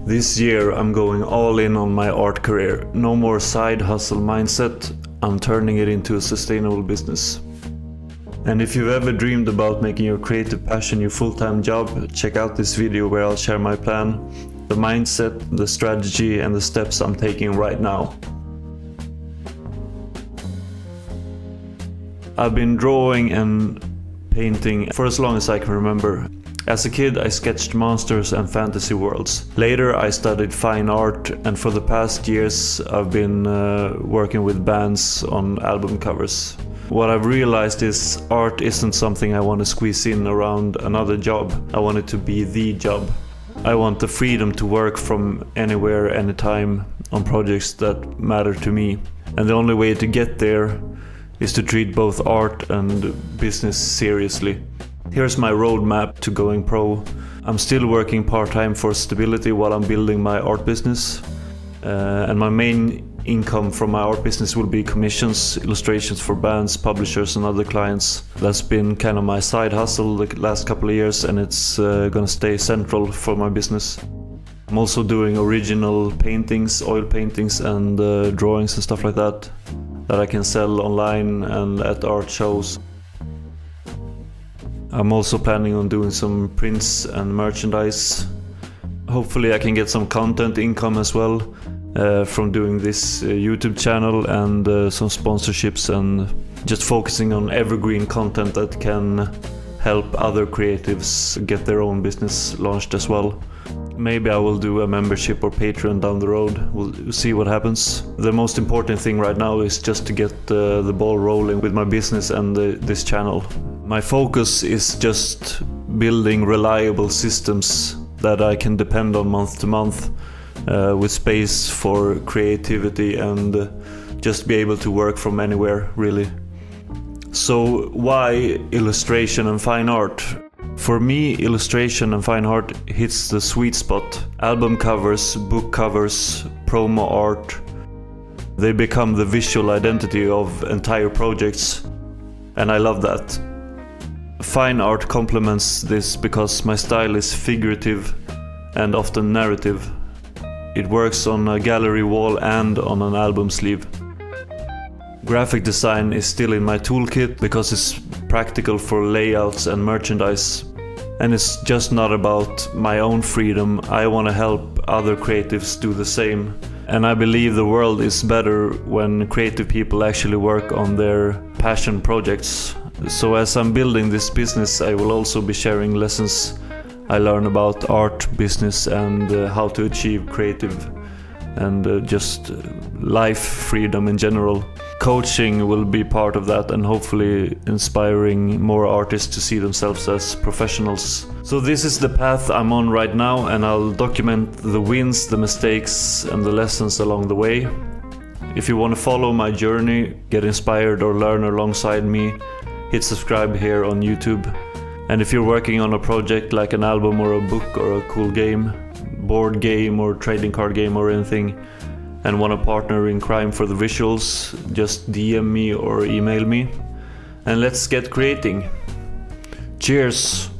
This year I'm going all in on my art career. No more side hustle mindset, I'm turning it into a sustainable business. And if you've ever dreamed about making your creative passion your full-time job, check out this video where I'll share my plan, the mindset, the strategy and the steps I'm taking right now. I've been drawing and painting for as long as I can remember. As a kid, I sketched monsters and fantasy worlds. Later, I studied fine art, and for the past years, I've been working with bands on album covers. What I've realized is art isn't something I want to squeeze in around another job. I want it to be the job. I want the freedom to work from anywhere, anytime, on projects that matter to me. And the only way to get there is to treat both art and business seriously. Here's my roadmap to going pro. I'm still working part-time for stability while I'm building my art business. And my main income from my art business will be commissions, illustrations for bands, publishers and other clients. That's been kind of my side hustle the last couple of years, and it's gonna stay central for my business. I'm also doing original paintings, oil paintings and drawings and stuff like that I can sell online and at art shows. I'm also planning on doing some prints and merchandise. Hopefully I can get some content income as well from doing this YouTube channel and some sponsorships, and just focusing on evergreen content that can help other creatives get their own business launched as well. Maybe I will do a membership or Patreon down the road. We'll see what happens. The most important thing right now is just to get the ball rolling with my business and this channel. My focus is just building reliable systems that I can depend on month to month, with space for creativity and just be able to work from anywhere, really. So why illustration and fine art? For me, illustration and fine art hits the sweet spot. Album covers, book covers, promo art, they become the visual identity of entire projects, and I love that. Fine art complements this because my style is figurative and often narrative. It works on a gallery wall and on an album sleeve. Graphic design is still in my toolkit because it's practical for layouts and merchandise. And it's just not about my own freedom. I want to help other creatives do the same. And I believe the world is better when creative people actually work on their passion projects. So as I'm building this business, I will also be sharing lessons I learn about art, business and how to achieve creative and just life freedom in general. Coaching will be part of that, and hopefully inspiring more artists to see themselves as professionals. So this is the path I'm on right now, and I'll document the wins, the mistakes and the lessons along the way. If you want to follow my journey, get inspired or learn alongside me, hit subscribe here on YouTube. And if you're working on a project like an album or a book or a cool game, board game or trading card game or anything, and want a partner in crime for the visuals, just DM me or email me, and let's get creating. Cheers!